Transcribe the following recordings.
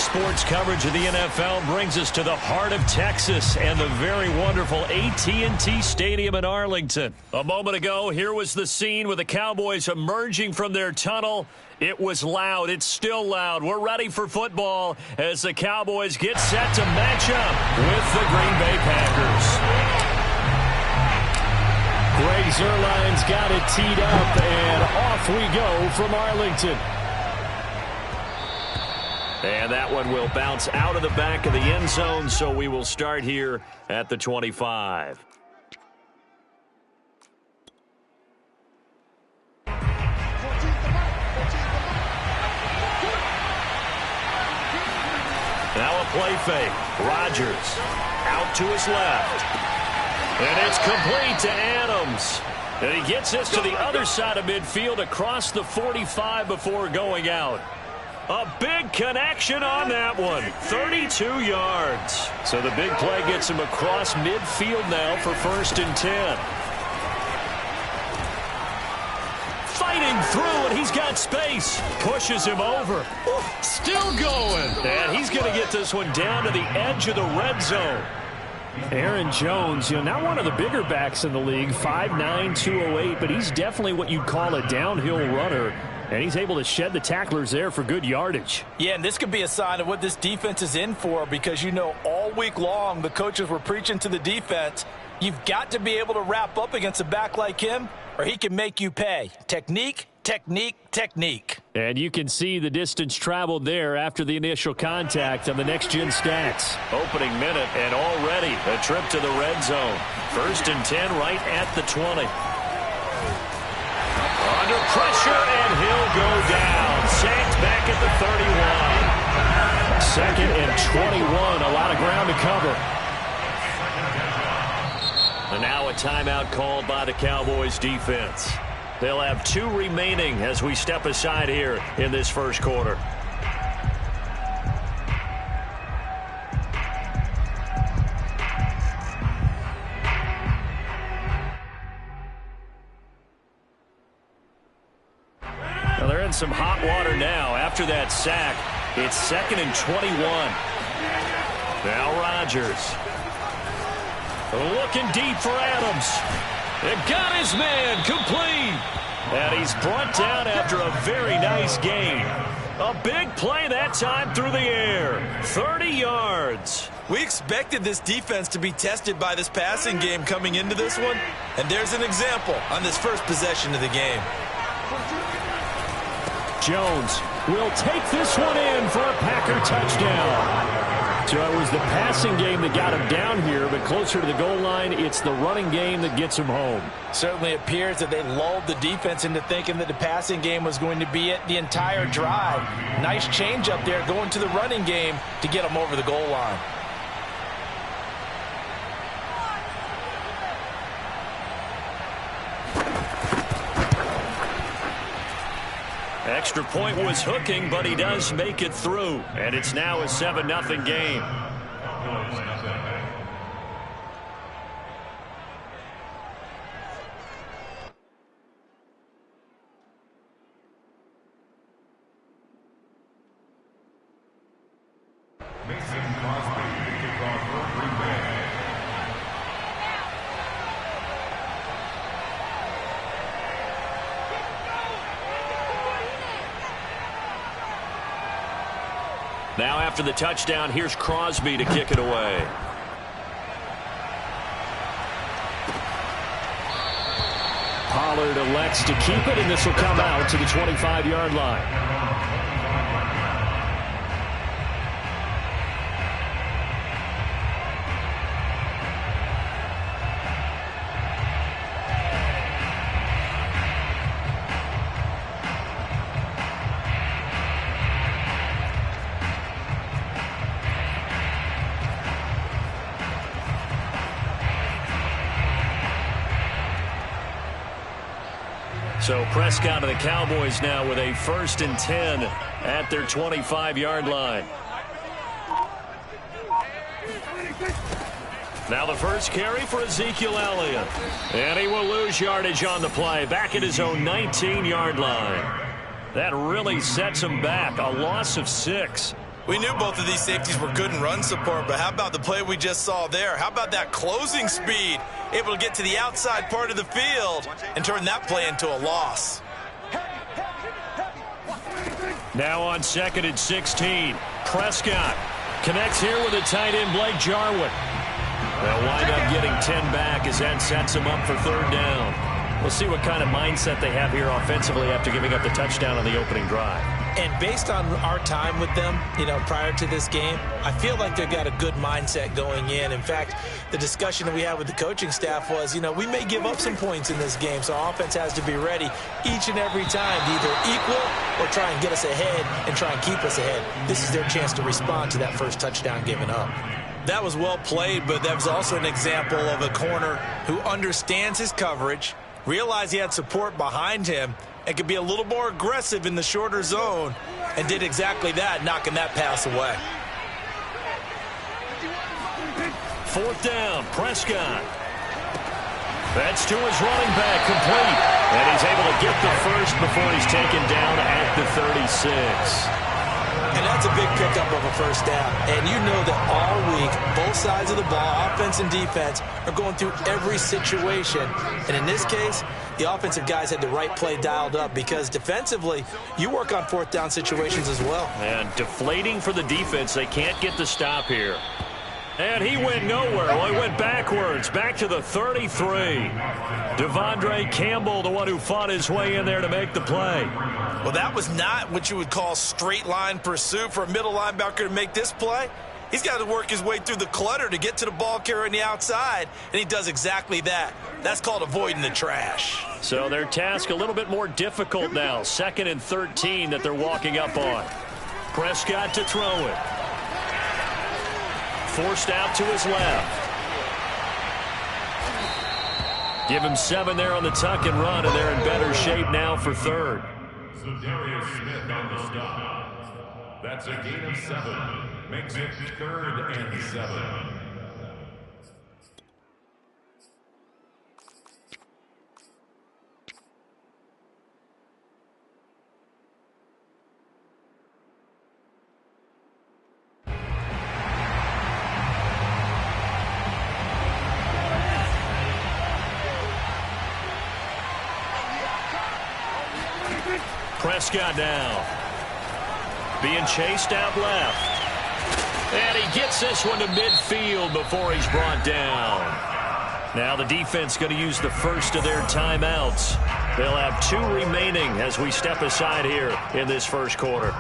sports coverage of the NFL brings us to the heart of Texas and the very wonderful AT&T Stadium in Arlington. A moment ago, here was the scene with the Cowboys emerging from their tunnel. It was loud. It's still loud. We're ready for football as the Cowboys get set to match up with the Green Bay Packers. Greg Zuerlein's got it teed up, and off we go from Arlington. And that one will bounce out of the back of the end zone, so we will start here at the 25. Now a play fake. Rodgers out to his left. And it's complete to Adams. And he gets this to the other side of midfield across the 45 before going out. A big connection on that one. 32 yards. So the big play gets him across midfield now for 1st and 10. Fighting through, and he's got space. Pushes him over. Still going. And he's going to get this one down to the edge of the red zone. Aaron Jones, not one of the bigger backs in the league, 5'9", 208, but he's definitely what you'd call a downhill runner. And he's able to shed the tacklers there for good yardage. Yeah, and this could be a sign of what this defense is in for, because all week long the coaches were preaching to the defense, you've got to be able to wrap up against a back like him or he can make you pay. Technique, technique, technique. And you can see the distance traveled there after the initial contact on the next-gen stats. Opening minute and already a trip to the red zone. 1st and 10 right at the 20. Under pressure, and he'll go down. Sacked back at the 31. 2nd and 21. A lot of ground to cover. And now a timeout called by the Cowboys defense. They'll have 2 remaining as we step aside here in this first quarter. They're in some hot water now. After that sack, it's 2nd and 21. Now Rodgers. Looking deep for Adams. It got his man complete. And he's brought down after a very nice gain. A big play that time through the air. 30 yards. We expected this defense to be tested by this passing game coming into this one. And there's an example on this first possession of the game. Jones will take this one in for a Packer touchdown. So it was the passing game that got him down here, but closer to the goal line, it's the running game that gets him home. Certainly appears that they lulled the defense into thinking that the passing game was going to be it the entire drive. Nice change up there going to the running game to get them over the goal line. Extra point was hooking, but he does make it through. And it's now a 7-0 game. Now after the touchdown, here's Crosby to kick it away. Pollard elects to keep it, and this will come out to the 25-yard line. So Prescott and the Cowboys now with a 1st and 10 at their 25-yard line. Now the first carry for Ezekiel Elliott. And he will lose yardage on the play, back at his own 19-yard line. That really sets him back, a loss of 6. We knew both of these safeties were good in run support, but how about the play we just saw there? How about that closing speed? Able to get to the outside part of the field and turn that play into a loss. Now on 2nd and 16. Prescott connects here with the tight end Blake Jarwin. They'll wind up getting 10 back as that sets them up for 3rd down. We'll see what kind of mindset they have here offensively after giving up the touchdown on the opening drive. And based on our time with them, prior to this game, I feel like they've got a good mindset going in. In fact, the discussion that we had with the coaching staff was, we may give up some points in this game, so our offense has to be ready each and every time to either equal or try and get us ahead and try and keep us ahead. This is their chance to respond to that first touchdown given up. That was well played, but that was also an example of a corner who understands his coverage, realized he had support behind him, and could be a little more aggressive in the shorter zone, and did exactly that, knocking that pass away. 4th down, Prescott. That's to his running back, complete. And he's able to get the first before he's taken down at the 36. And that's a big pickup of a first down. And you know that all week, both sides of the ball, offense and defense, are going through every situation. And in this case, the offensive guys had the right play dialed up because defensively, you work on 4th down situations as well. And deflating for the defense. They can't get the stop here. And he went nowhere. Well, he went backwards, back to the 33. Devondre Campbell, the one who fought his way in there to make the play. Well, that was not what you would call straight line pursuit for a middle linebacker to make this play. He's got to work his way through the clutter to get to the ball carrier on the outside, and he does exactly that. That's called avoiding the trash. So their task a little bit more difficult now. 2nd and 13 that they're walking up on. Prescott to throw it. Forced out to his left. Give him 7 there on the tuck and run, and they're in better shape now for 3rd. So Darius Smith on the stop. That's a gain of 7. Makes it 3rd and 7. Prescott now. Being chased out left. And he gets this one to midfield before he's brought down. Now the defense going to use the first of their timeouts. They'll have 2 remaining as we step aside here in this first quarter.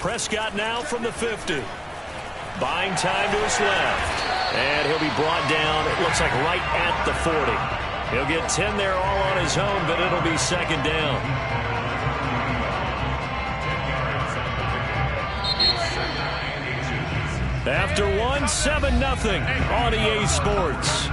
Prescott now from the 50. Buying time to his left. And he'll be brought down, it looks like right at the 40. He'll get 10 there all on his own, but it'll be 2nd down. After 1, 7-0 on EA Sports.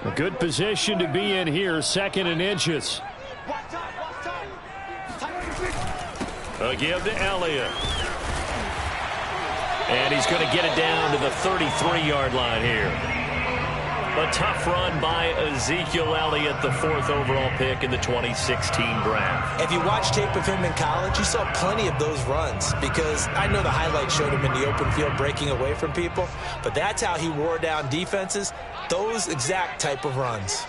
A good position to be in here, 2nd and inches. A give to Elliott. And he's going to get it down to the 33-yard line here. A tough run by Ezekiel Elliott, the 4th overall pick in the 2016 draft. If you watch tape of him in college, you saw plenty of those runs because I know the highlights showed him in the open field breaking away from people, but that's how he wore down defenses, those exact type of runs.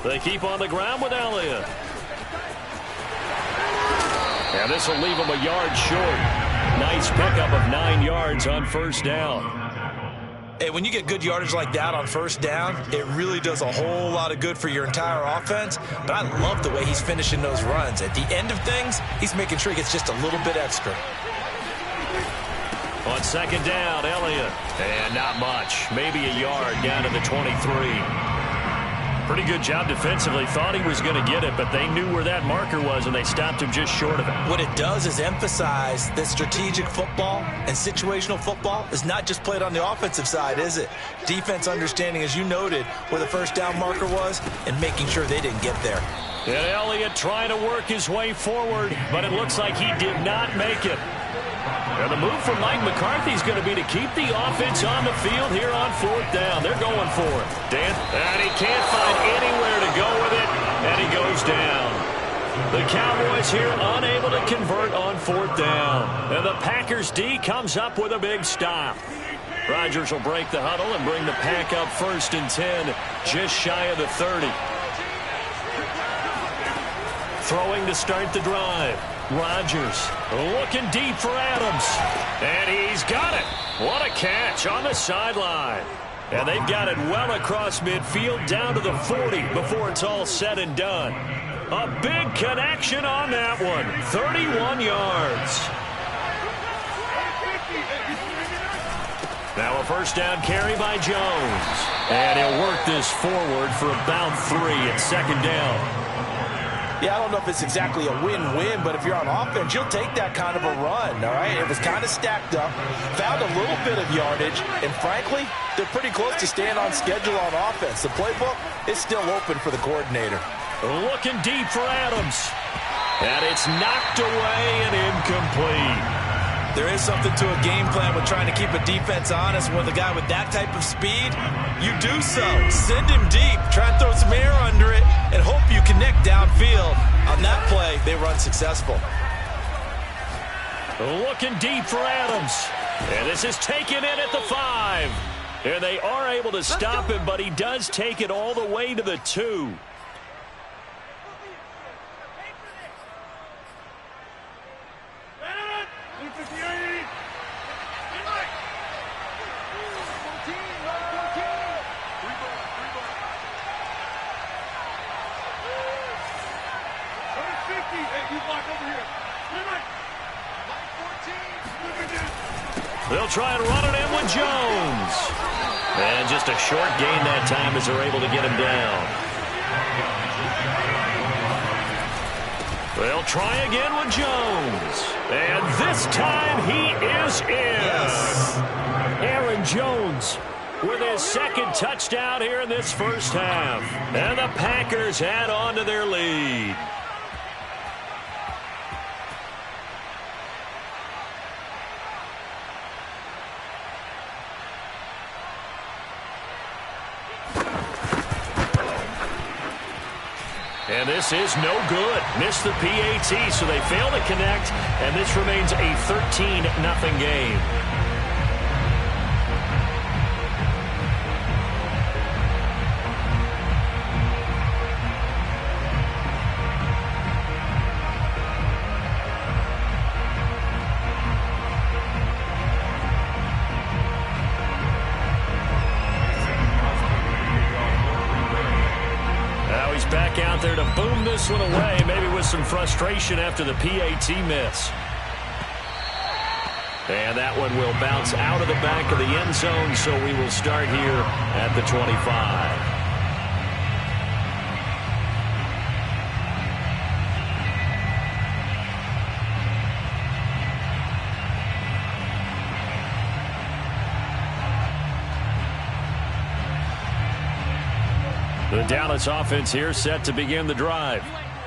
They keep on the ground with Elliott. And this will leave him a yard short. Nice pickup of 9 yards on first down. Hey, when you get good yardage like that on first down, it really does a whole lot of good for your entire offense. But I love the way he's finishing those runs. At the end of things, he's making sure he gets just a little bit extra. On second down, Elliott. And not much. Maybe a yard down to the 23. Pretty good job defensively. Thought he was going to get it, but they knew where that marker was, and they stopped him just short of it. What it does is emphasize that strategic football and situational football is not just played on the offensive side, is it? Defense understanding, as you noted, where the first down marker was and making sure they didn't get there. And Elliott trying to work his way forward, but it looks like he did not make it. And the move from Mike McCarthy is going to be to keep the offense on the field here on fourth down. They're going for it. Dan, and he can't find anywhere to go with it, and he goes down. The Cowboys here unable to convert on fourth down. And the Packers D comes up with a big stop. Rodgers will break the huddle and bring the Pack up 1st and 10, just shy of the 30. Throwing to start the drive. Rodgers looking deep for Adams. And he's got it. What a catch on the sideline. And they've got it well across midfield down to the 40 before it's all said and done. A big connection on that one. 31 yards. Now a first down carry by Jones. And he'll work this forward for about 3 at second down. Yeah, I don't know if it's exactly a win-win, but if you're on offense, you'll take that kind of a run, all right? It was kind of stacked up, found a little bit of yardage, and frankly, they're pretty close to staying on schedule on offense. The playbook is still open for the coordinator. Looking deep for Adams. And it's knocked away and incomplete. There is something to a game plan with trying to keep a defense honest. With a guy with that type of speed, you do so. Send him deep, try and throw some air under it, and hope you connect downfield. On that play, they were unsuccessful. Looking deep for Adams. And this is taken in at the 5. And they are able to stop him, but he does take it all the way to the 2. They'll try and run it in with Jones. And just a short gain that time as they're able to get him down. They'll try again with Jones. And this time he is in. Yes. Aaron Jones with his second touchdown here in this first half. And the Packers add on to their lead. And this is no good. Missed the PAT, so they fail to connect, and this remains a 13-0 game. Back out there to boom this one away, maybe with some frustration after the PAT miss. And that one will bounce out of the back of the end zone, so we will start here at the 25. The Dallas offense here set to begin the drive.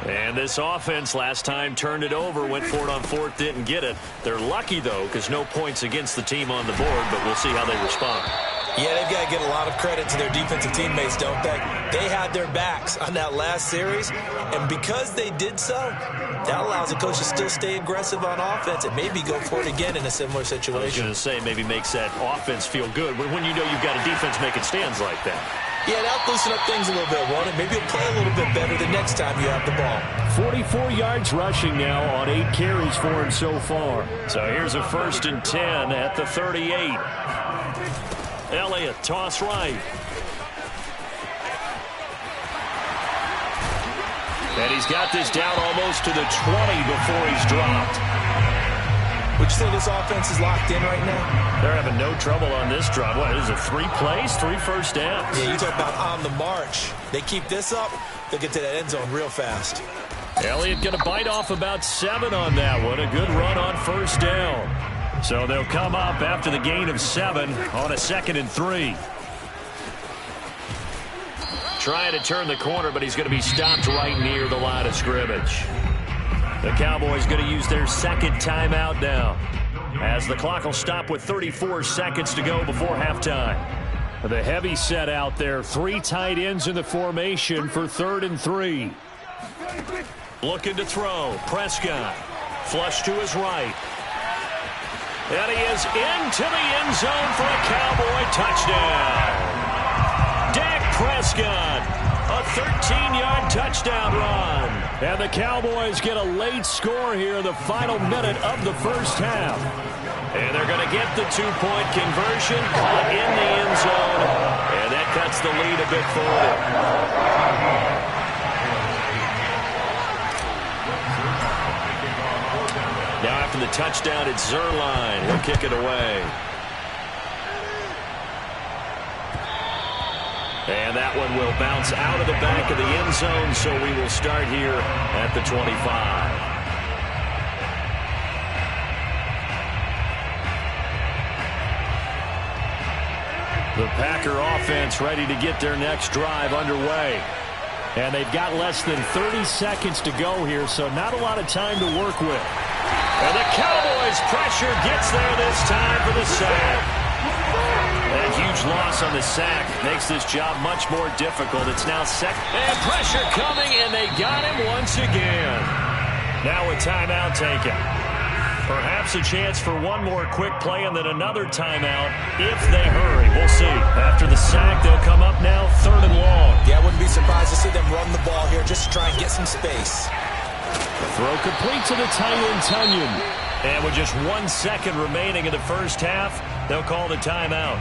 And this offense last time turned it over, went for it on 4th, didn't get it. They're lucky, though, because no points against the team on the board, but we'll see how they respond. Yeah, they've got to give a lot of credit to their defensive teammates, don't they? They had their backs on that last series, and because they did so, that allows the coach to still stay aggressive on offense and maybe go for it again in a similar situation. I was going to say maybe makes that offense feel good when you know you've got a defense making stands like that. Yeah, that'll loosen up things a little bit, won't it? Maybe he'll play a little bit better the next time you have the ball. 44 yards rushing now on 8 carries for him so far. So here's a 1st and 10 at the 38. Elliott, toss right. And he's got this down almost to the 20 before he's dropped. Would you say this offense is locked in right now? They're having no trouble on this drive. What is it, 3 plays, 3 first downs? Yeah, you talk about on the march. They keep this up, they'll get to that end zone real fast. Elliott going to bite off about 7 on that one. A good run on 1st down. So they'll come up after the gain of 7 on a 2nd and 3. Trying to turn the corner, but he's going to be stopped right near the line of scrimmage. The Cowboys going to use their 2nd timeout now, as the clock will stop with 34 seconds to go before halftime. The heavy set out there, 3 tight ends in the formation for 3rd and 3. Looking to throw. Prescott. Flush to his right. And he is into the end zone for a Cowboy touchdown. Dak Prescott, a 13-yard touchdown run. And the Cowboys get a late score here in the final minute of the 1st half. And they're going to get the 2-point conversion, caught in the end zone, and that cuts the lead a bit forward. Now after the touchdown, it's Zerline. He'll kick it away. And that one will bounce out of the back of the end zone, so we will start here at the 25. The Packer offense ready to get their next drive underway. And they've got less than 30 seconds to go here, so not a lot of time to work with. And the Cowboys' pressure gets there this time for the sack. That huge loss on the sack makes this job much more difficult. It's now second. And pressure coming, and they got him once again. Now a timeout taken. Perhaps a chance for one more quick play and then another timeout if they hurry. We'll see. After the sack, they'll come up now 3rd and long. Yeah, I wouldn't be surprised to see them run the ball here just to try and get some space. Throw complete to the tight end, Tunyon. And with just 1 second remaining in the 1st half, they'll call the timeout.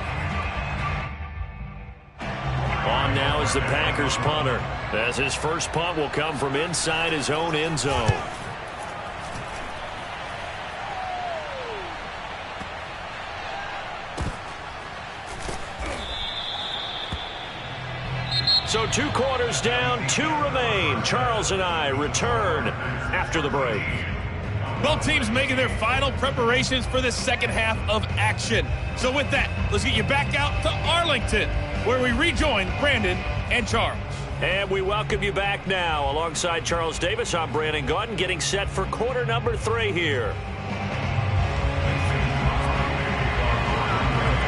On now is the Packers punter, as his first punt will come from inside his own end zone. So 2 quarters down, 2 remain. Charles and I return after the break. Both teams making their final preparations for the 2nd half of action. So with that, let's get you back out to Arlington, where we rejoin Brandon and Charles. And we welcome you back now. Alongside Charles Davis, I'm Brandon Gaudin, getting set for quarter number 3 here.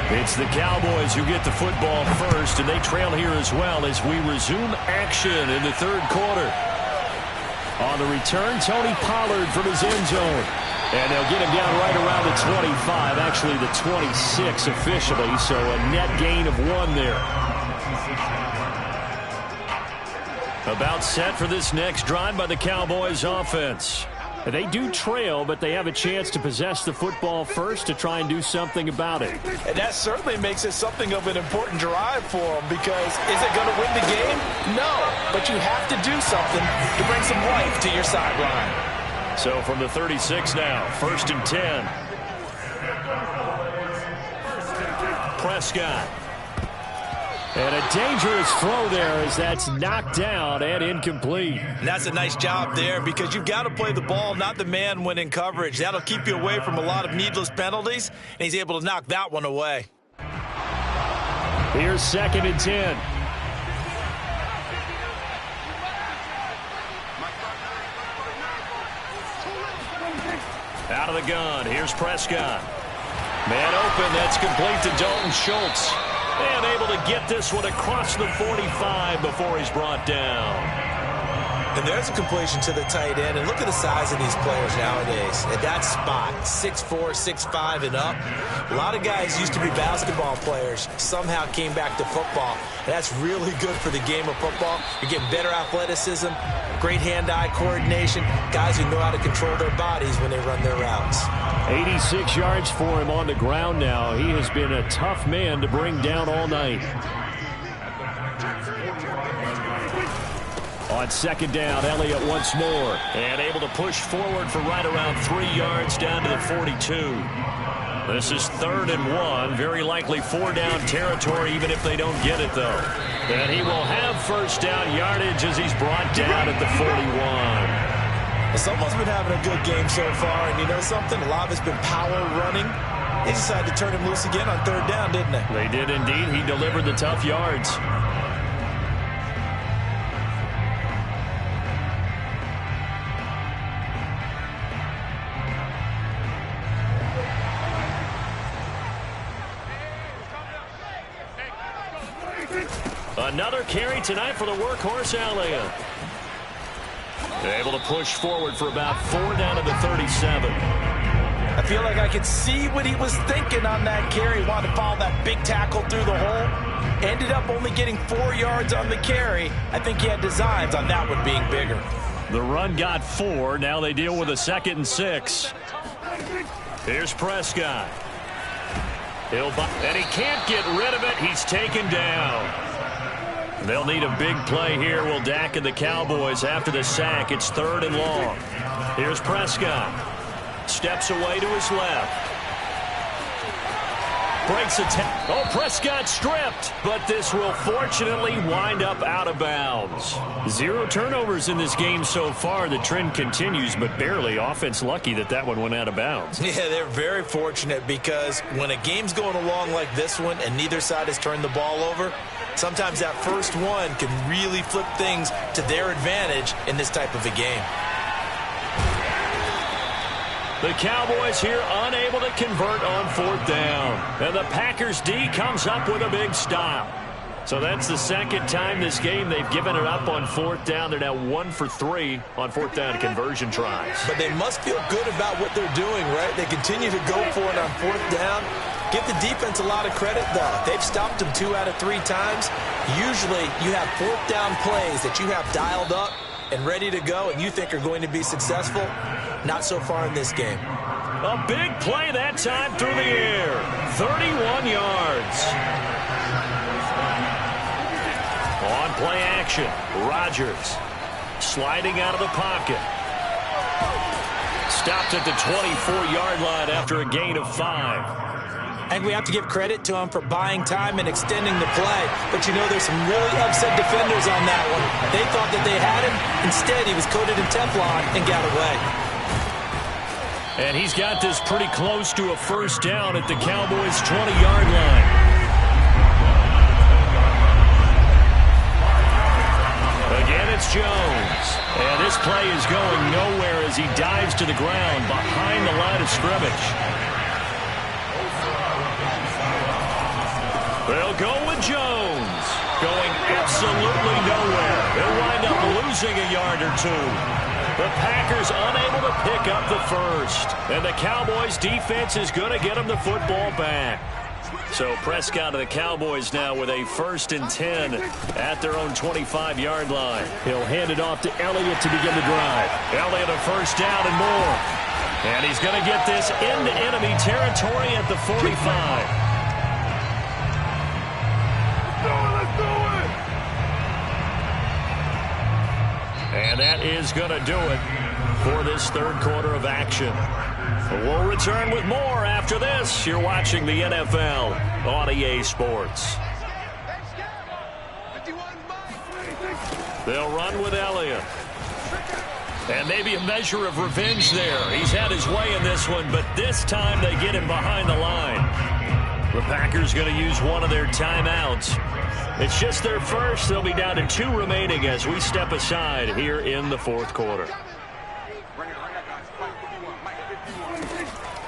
It's the Cowboys who get the football first, and they trail here as well as we resume action in the 3rd quarter. On the return, Tony Pollard from his end zone. And they'll get him down right around the 25, actually the 26 officially, so a net gain of 1 there. About set for this next drive by the Cowboys offense. They do trail, but they have a chance to possess the football first to try and do something about it. And that certainly makes it something of an important drive for them, because is it going to win the game? No, but you have to do something to bring some life to your sideline. So from the 36 now, 1st and 10. Prescott. And a dangerous throw there as that's knocked down and incomplete. And that's a nice job there, because you've got to play the ball, not the man when in coverage. That'll keep you away from a lot of needless penalties, and he's able to knock that one away. Here's 2nd and 10. Out of the gun, here's Prescott. Man open, that's complete to Dalton Schultz. And able to get this one across the 45 before he's brought down. And there's a completion to the tight end. And look at the size of these players nowadays. At that spot, 6'4", 6'5", and up. A lot of guys used to be basketball players, somehow came back to football. That's really good for the game of football. You're getting better athleticism, great hand-eye coordination, guys who know how to control their bodies when they run their routes. 86 yards for him on the ground now. He has been a tough man to bring down all night. On second down, Elliott once more. And able to push forward for right around 3 yards down to the 42. This is 3rd and 1. Very likely 4-down territory, even if they don't get it, though. And he will have first down yardage as he's brought down at the 41. Someone's been having a good game so far, and you know something? A lot of it's been power running. They decided to turn him loose again on 3rd down, didn't they? They did indeed. He delivered the tough yards. Another carry tonight for the workhorse Elliott. Able to push forward for about 4 down to the 37. I feel like I could see what he was thinking on that carry. Wanted to follow that big tackle through the hole. Ended up only getting 4 yards on the carry. I think he had designs on that one being bigger. The run got 4. Now they deal with a 2nd and 6. Here's Prescott. And he can't get rid of it. He's taken down. They'll need a big play here, will Dak and the Cowboys after the sack. It's 3rd and long. Here's Prescott. Steps away to his left. Breaks a tackle. Oh, Prescott stripped. But this will fortunately wind up out of bounds. 0 turnovers in this game so far. The trend continues, but barely. Offense lucky that one went out of bounds. Yeah, they're very fortunate because when a game's going along like this one and neither side has turned the ball over, sometimes that first one can really flip things to their advantage in this type of a game. The Cowboys here unable to convert on 4th down. And the Packers D comes up with a big stop. So that's the 2nd time this game they've given it up on 4th down. They're now 1 for 3 on 4th down conversion tries. But they must feel good about what they're doing, right? They continue to go for it on 4th down. Give the defense a lot of credit, though. They've stopped them 2 out of 3 times. Usually you have 4th down plays that you have dialed up and ready to go and you think are going to be successful. Not so far in this game. A big play that time through the air. 31 yards. On play action, Rodgers sliding out of the pocket. Stopped at the 24-yard line after a gain of 5. And we have to give credit to him for buying time and extending the play. But you know, there's some really upset defenders on that one. They thought that they had him. Instead, he was coated in Teflon and got away. And he's got this pretty close to a first down at the Cowboys' 20-yard line. Again, it's Jones. And this play is going nowhere as he dives to the ground behind the line of scrimmage. They'll go with Jones. Going absolutely nowhere. They'll wind up losing a yard or 2. The Packers unable to pick up the first. And the Cowboys defense is going to get them the football back. So Prescott of the Cowboys now with a 1st and 10 at their own 25-yard line. He'll hand it off to Elliott to begin the drive. Elliott a first down and more. And he's going to get this into enemy territory at the 45. And that is going to do it for this 3rd quarter of action. We'll return with more after this. You're watching the NFL on EA Sports. They'll run with Elliott. And maybe a measure of revenge there. He's had his way in this one, but this time they get him behind the line. The Packers going to use one of their timeouts. It's just their first. They'll be down to 2 remaining as we step aside here in the 4th quarter.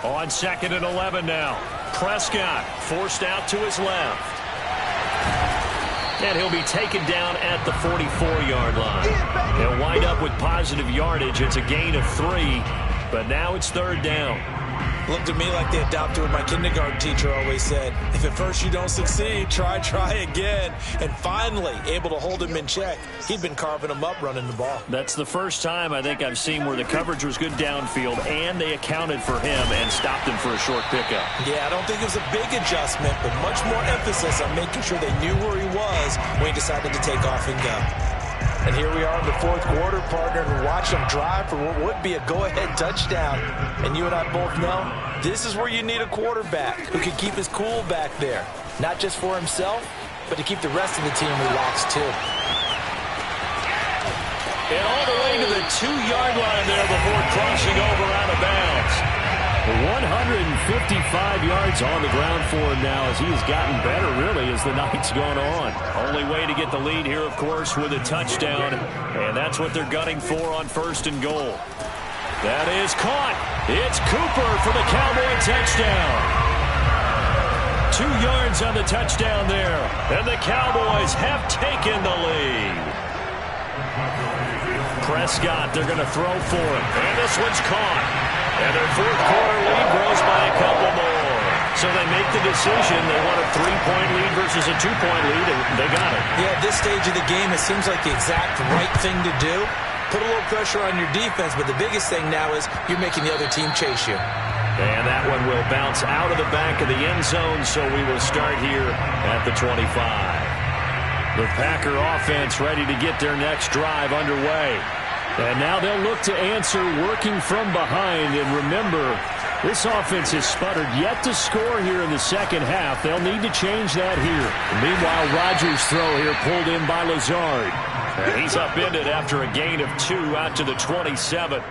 On 2nd and 11 now. Prescott forced out to his left. And he'll be taken down at the 44-yard line. He'll wind up up with positive yardage. It's a gain of 3, but now it's 3rd down. Looked to me like they adopted what my kindergarten teacher always said. If at first you don't succeed, try again. And finally, able to hold him in check. He'd been carving him up running the ball. That's the first time I think I've seen where the coverage was good downfield and they accounted for him and stopped him for a short pickup. Yeah, I don't think it was a big adjustment, but much more emphasis on making sure they knew where he was when he decided to take off and go. And here we are in the 4th quarter, partner, and watch him drive for what would be a go-ahead touchdown. And you and I both know this is where you need a quarterback who can keep his cool back there. Not just for himself, but to keep the rest of the team relaxed too. And all the way to the 2-yard line there before crossing over out of bounds. 155 yards on the ground for him now as he has gotten better, really, as the night's gone on. Only way to get the lead here, of course, with a touchdown, and that's what they're gunning for on 1st and goal. That is caught. It's Cooper for the Cowboy touchdown. 2 yards on the touchdown there, and the Cowboys have taken the lead. Prescott, they're going to throw for him, and this one's caught. And their 4th quarter lead grows by a couple more. So they make the decision. They want a 3-point lead versus a 2-point lead, and they got it. Yeah, at this stage of the game, it seems like the exact right thing to do. Put a little pressure on your defense, but the biggest thing now is you're making the other team chase you. And that one will bounce out of the back of the end zone, so we will start here at the 25. The Packer offense ready to get their next drive underway. And now they'll look to answer working from behind. And remember, this offense has sputtered yet to score here in the second half. They'll need to change that here. Meanwhile, Rodgers' throw here pulled in by Lazard. And he's upended after a gain of 2 out to the 27.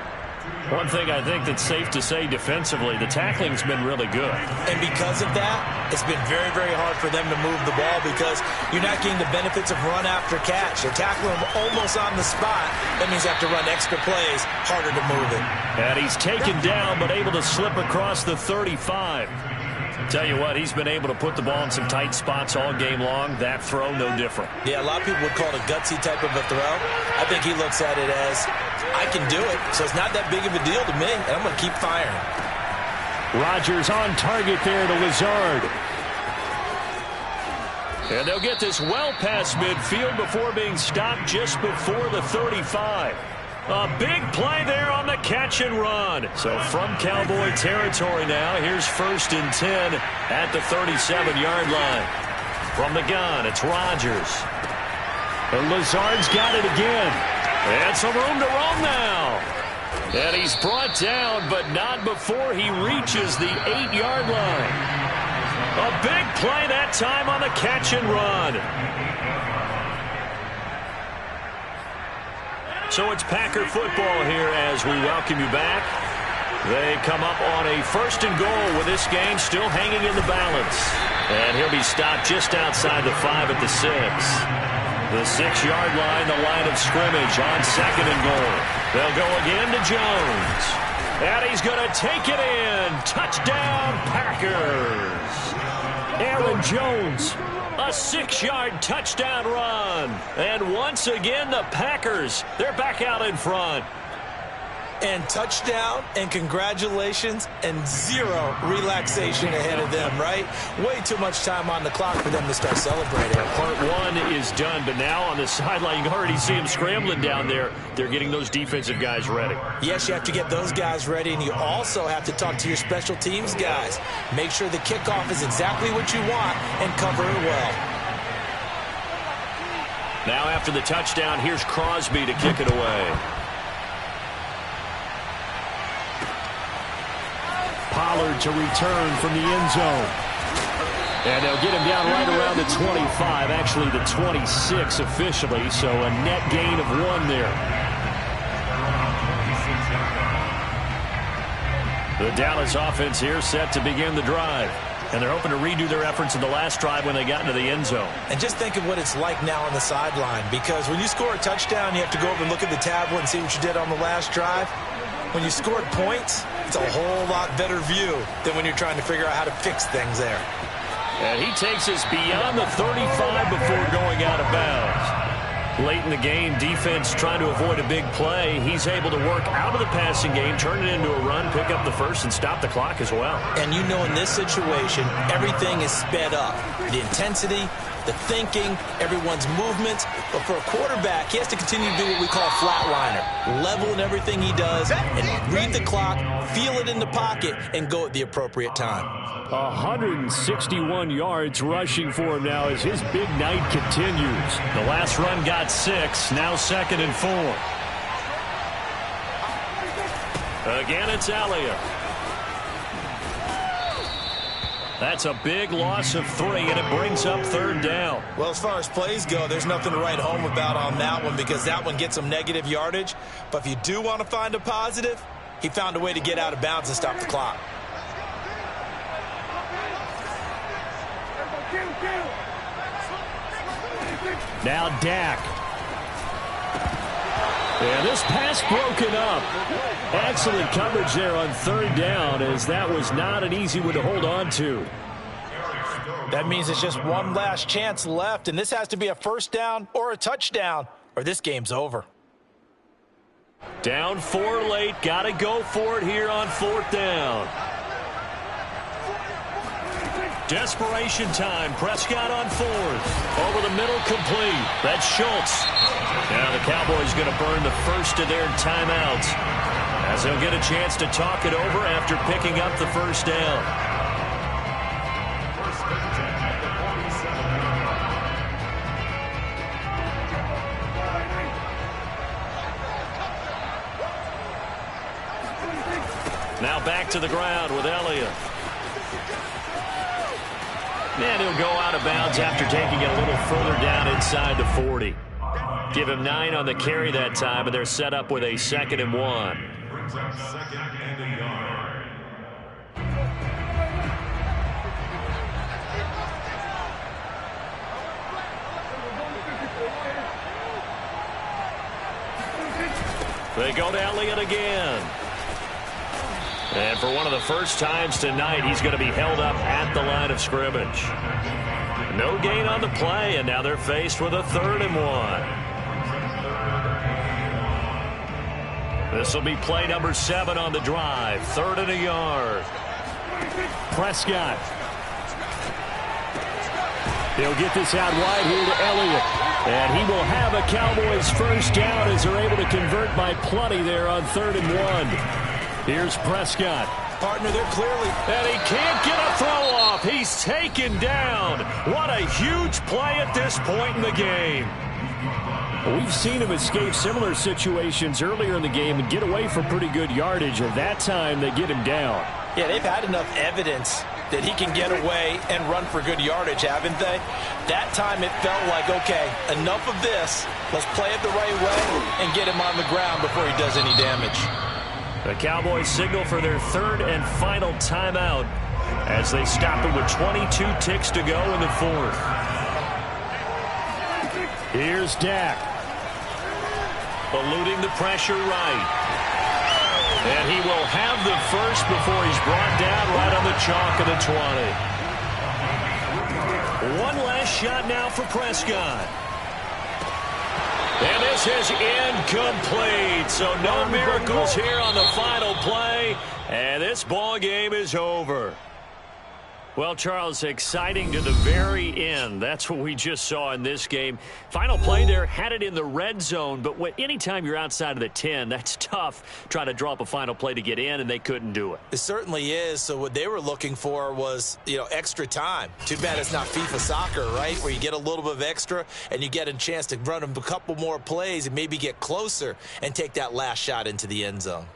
One thing I think that's safe to say defensively, the tackling's been really good. And because of that, it's been very, very hard for them to move the ball because you're not getting the benefits of run after catch. You're tackling them almost on the spot. That means you have to run extra plays, harder to move it. And he's taken down but able to slip across the 35. Tell you what, he's been able to put the ball in some tight spots all game long. That throw, no different. Yeah, a lot of people would call it a gutsy type of a throw. I think he looks at it as, I can do it, so it's not that big of a deal to me, and I'm going to keep firing. Rodgers on target there to Lazard. And they'll get this well past midfield before being stopped just before the 35. A big play there on the catch and run. So from Cowboy territory now, here's 1st and 10 at the 37-yard line. From the gun, it's Rodgers. And Lazard's got it again. And some room to roam now. And he's brought down, but not before he reaches the 8-yard line. A big play that time on the catch and run. So it's Packer football here as we welcome you back. They come up on a 1st and goal with this game still hanging in the balance. And he'll be stopped just outside the 5 at the 6. The 6-yard line, the line of scrimmage on 2nd and goal. They'll go again to Jones. And he's going to take it in. Touchdown, Packers. Aaron Jones. A 6-yard touchdown run. And once again, the Packers, they're back out in front. And touchdown, and congratulations, and 0 relaxation ahead of them, right? Way too much time on the clock for them to start celebrating. Part 1 is done, but now on the sideline, you can already see them scrambling down there. They're getting those defensive guys ready. Yes, you have to get those guys ready, and you also have to talk to your special teams guys. Make sure the kickoff is exactly what you want and cover it well. Now after the touchdown, here's Crosby to kick it away. Pollard to return from the end zone. And they'll get him down right around the 25, actually the 26 officially, so a net gain of 1 there. The Dallas offense here set to begin the drive. And they're hoping to redo their efforts in the last drive when they got into the end zone. And just think of what it's like now on the sideline, because when you score a touchdown, you have to go over and look at the tablet and see what you did on the last drive. When you scored points, it's a whole lot better view than when you're trying to figure out how to fix things there. And he takes us beyond the 35 before going out of bounds. Late in the game, defense trying to avoid a big play. He's able to work out of the passing game, turn it into a run, pick up the first, and stop the clock as well. And you know in this situation, everything is sped up. The intensity, the thinking, everyone's movements. But for a quarterback, he has to continue to do what we call flatliner. Level in everything he does and read the clock, feel it in the pocket, and go at the appropriate time. 161 yards rushing for him now as his big night continues. The last run got 6, now 2nd and 4. Again, it's Elliott. That's a big loss of 3, and it brings up 3rd down. Well, as far as plays go, there's nothing to write home about on that one because that one gets some negative yardage. But if you do want to find a positive, he found a way to get out of bounds and stop the clock. Now Dak. And this pass broken up. Excellent coverage there on 3rd down, as that was not an easy one to hold on to. That means it's just one last chance left, and this has to be a 1st down or a touchdown, or this game's over. Down 4 late. Got to go for it here on 4th down. Desperation time. Prescott on 4th. Over the middle, complete. That's Schultz. Now the Cowboys going to burn the first of their timeouts, as they'll get a chance to talk it over after picking up the 1st down. Now back to the ground with Elliott. And he'll go out of bounds after taking it a little further down inside the 40. Give him 9 on the carry that time, and they're set up with a 2nd and 1. Brings up 2nd and a yard. They go to Elliott again. And for one of the first times tonight, he's going to be held up at the line of scrimmage. No gain on the play, and now they're faced with a 3rd and 1. This will be play number 7 on the drive. 3rd and a yard. Prescott. They'll get this out wide here to Elliott. And he will have a Cowboys 1st down as they're able to convert by plenty there on 3rd and 1. Here's Prescott. Partner, they're clearly... And he can't get a throw off. He's taken down. What a huge play at this point in the game. We've seen him escape similar situations earlier in the game and get away from pretty good yardage. And that time, they get him down. Yeah, they've had enough evidence that he can get away and run for good yardage, haven't they? That time it felt like, okay, enough of this. Let's play it the right way and get him on the ground before he does any damage. The Cowboys signal for their 3rd and final timeout as they stop it with 22 ticks to go in the 4th. Here's Dak. Eluding the pressure right. And he will have the first before he's brought down right on the chalk of the 20. One last shot now for Prescott. And this is incomplete, so no miracles here on the final play, and this ball game is over. Well, Charles, exciting to the very end. That's what we just saw in this game. Final play there, had it in the red zone, but anytime you're outside of the 10, that's tough trying to draw up a final play to get in, and they couldn't do it. It certainly is. So what they were looking for was, extra time. Too bad it's not FIFA soccer, right, where you get a little bit of extra and you get a chance to run a couple more plays and maybe get closer and take that last shot into the end zone.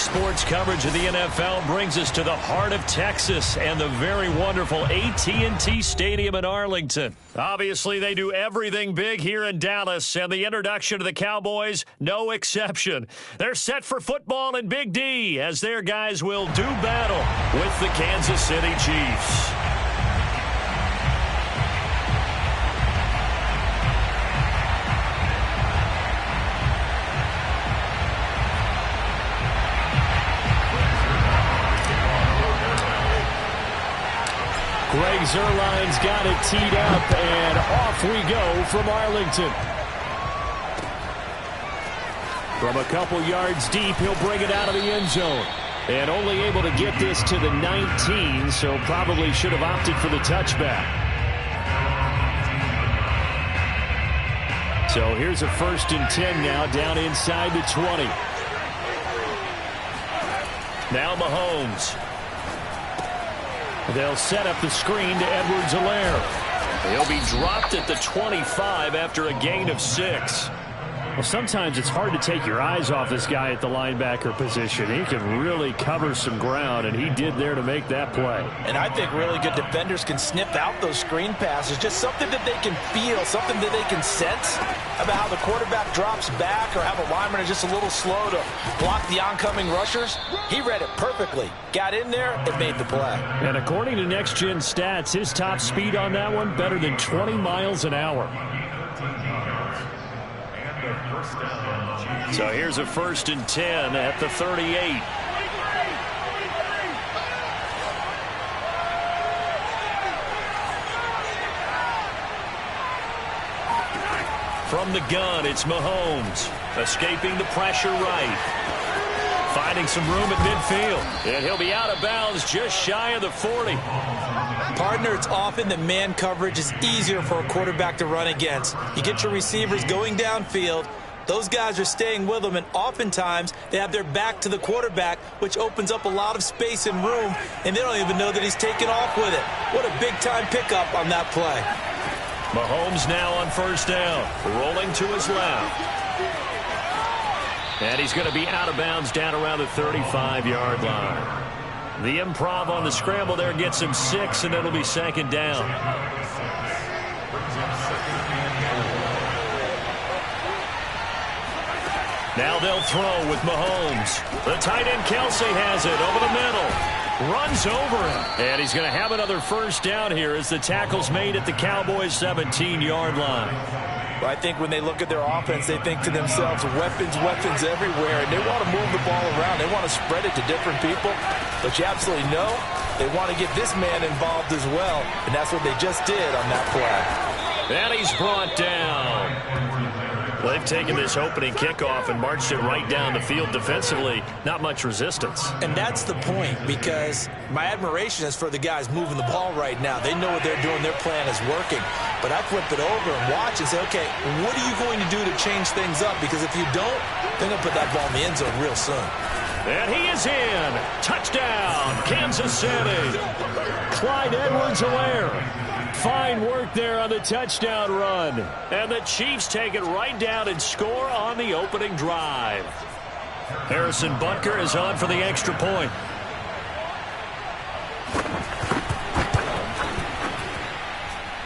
sports coverage of the NFL brings us to the heart of Texas and the very wonderful AT&T Stadium in Arlington. Obviously, they do everything big here in Dallas, and the introduction to the Cowboys, no exception. They're set for football in Big D as their guys will do battle with the Kansas City Chiefs. Greg Zuerlein's got it teed up, and off we go from Arlington. From a couple yards deep, he'll bring it out of the end zone. And only able to get this to the 19, so probably should have opted for the touchback. So here's a 1st and 10 now, down inside the 20. Now Mahomes. They'll set up the screen to Edwards-Helaire. He'll be dropped at the 25 after a gain of 6. Well, sometimes it's hard to take your eyes off this guy at the linebacker position. He can really cover some ground, and he did there to make that play. And I think really good defenders can sniff out those screen passes. Just something that they can feel, something that they can sense about how the quarterback drops back or how the linemen are just a little slow to block the oncoming rushers. He read it perfectly. Got in there and made the play. And according to Next Gen Stats, his top speed on that one better than 20 miles an hour. So here's a 1st and 10 at the 38. From the gun, it's Mahomes. Escaping the pressure right. Finding some room at midfield. And he'll be out of bounds just shy of the 40. Partner, it's often that man coverage is easier for a quarterback to run against. You get your receivers going downfield. Those guys are staying with them, and oftentimes they have their back to the quarterback, which opens up a lot of space and room, and they don't even know that he's taken off with it. What a big-time pickup on that play. Mahomes now on 1st down, rolling to his left. And he's going to be out of bounds down around the 35-yard line. The improv on the scramble there gets him 6, and it'll be 2nd down. Now they'll throw with Mahomes. The tight end Kelsey has it over the middle. Runs over him. And he's going to have another 1st down here as the tackle's made at the Cowboys' 17-yard line. Well, I think when they look at their offense, they think to themselves, weapons, weapons everywhere. And they want to move the ball around. They want to spread it to different people. But you absolutely know they want to get this man involved as well. And that's what they just did on that play. And he's brought down. Well, they've taken this opening kickoff and marched it right down the field defensively. Not much resistance. And that's the point, because my admiration is for the guys moving the ball right now. They know what they're doing. Their plan is working. But I flip it over and watch and say, okay, what are you going to do to change things up? Because if you don't, they're going to put that ball in the end zone real soon. And he is in. Touchdown, Kansas City. Clyde Edwards-Helaire. Fine work there on the touchdown run. And the Chiefs take it right down and score on the opening drive. Harrison Butker is on for the extra point.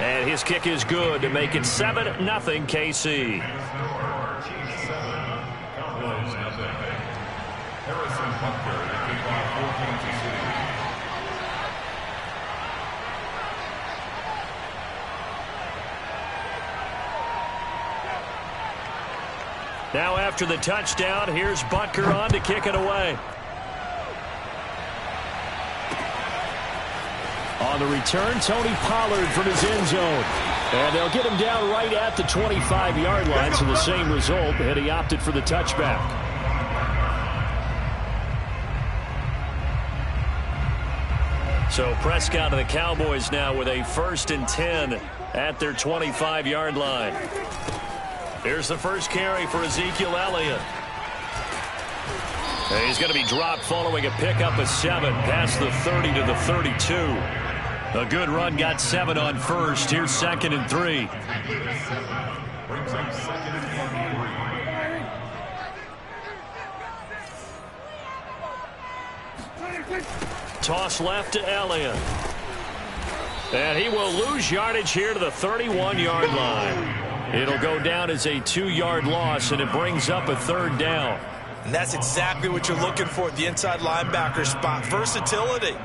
And his kick is good to make it 7-0 KC. Harrison Butker to kick off for Kansas City. Now after the touchdown, here's Butker on to kick it away. On the return, Tony Pollard from his end zone. And they'll get him down right at the 25-yard line, so the same result, and he opted for the touchback. So Prescott and the Cowboys now with a 1st and 10 at their 25-yard line. Here's the first carry for Ezekiel Elliott. And he's going to be dropped following a pickup of 7 past the 30 to the 32. A good run got 7 on first. Here's 2nd and 3. Brings up 2nd and 3. Toss left to Elliott. And he will lose yardage here to the 31-yard line. It'll go down as a 2-yard loss, and it brings up a 3rd down. And that's exactly what you're looking for at the inside linebacker spot. Versatility.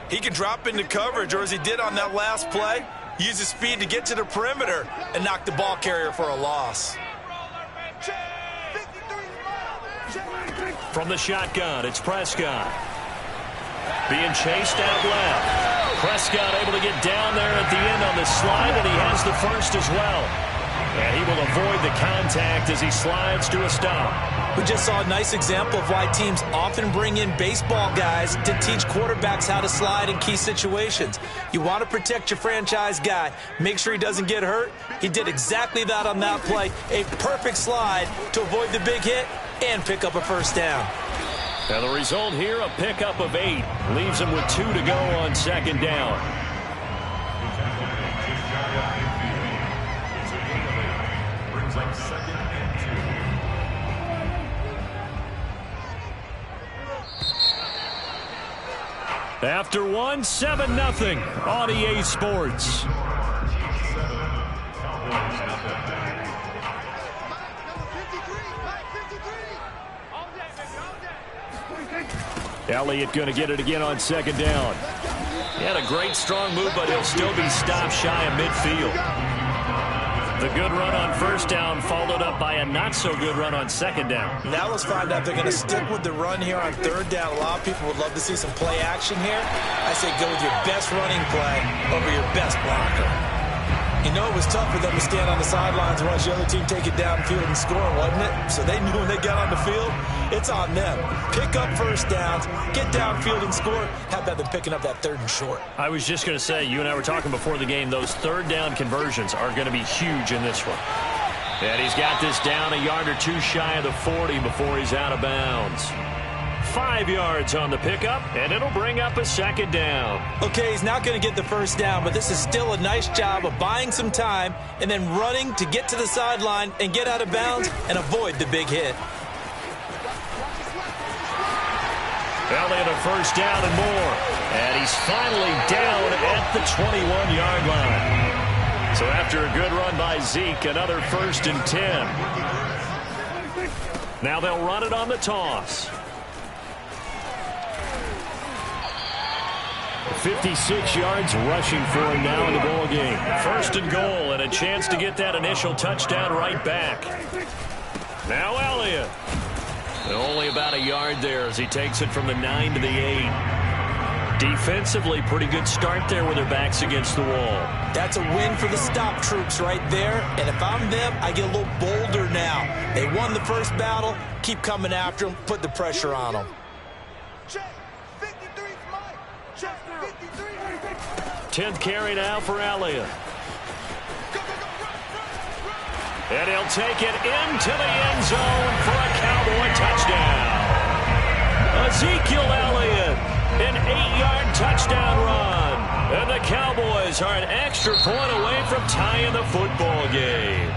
He can drop into coverage, or as he did on that last play, use his speed to get to the perimeter and knock the ball carrier for a loss. From the shotgun, it's Prescott. Being chased out left. Prescott able to get down there at the end on the slide, and he has the first as well. And he will avoid the contact as he slides to a stop. We just saw a nice example of why teams often bring in baseball guys to teach quarterbacks how to slide in key situations. You want to protect your franchise guy. Make sure he doesn't get hurt. He did exactly that on that play. A perfect slide to avoid the big hit and pick up a 1st down. And the result here, a pickup of 8. Leaves him with 2 to go on 2nd down. Brings up 2nd and 2. After 1, 7-0 on EA Sports. Elliott going to get it again on 2nd down. He had a great strong move, but he'll still be stopped shy of midfield. The good run on 1st down followed up by a not-so-good run on 2nd down. Now let's find out if they're going to stick with the run here on 3rd down. A lot of people would love to see some play action here. I say go with your best running play over your best blocker. You know, it was tough for them to stand on the sidelines and watch the other team take it downfield and score, wasn't it? So they knew when they got on the field, it's on them. Pick up 1st downs, get downfield and score. How about them picking up that 3rd and short? I was just going to say, you and I were talking before the game, those 3rd down conversions are going to be huge in this one. And he's got this down a yard or 2 shy of the 40 before he's out of bounds. 5 yards on the pickup, and it'll bring up a 2nd down. Okay, he's not going to get the 1st down, but this is still a nice job of buying some time and then running to get to the sideline and get out of bounds and avoid the big hit. Elliott a 1st down and more. And he's finally down at the 21-yard line. So after a good run by Zeke, another 1st and 10. Now they'll run it on the toss. 56 yards rushing for him now in the ball game. 1st and goal, and a chance to get that initial touchdown right back. Now Elliott. And only about a yard there as he takes it from the 9 to the 8. Defensively, pretty good start there with their backs against the wall. That's a win for the stop troops right there. And if I'm them, I get a little bolder now. They won the 1st battle. Keep coming after them. Put the pressure on them. 10th carry now for Elliott. And he'll take it into the end zone for a Cowboy touchdown. Ezekiel Elliott, an 8-yard touchdown run. And the Cowboys are an extra point away from tying the football game.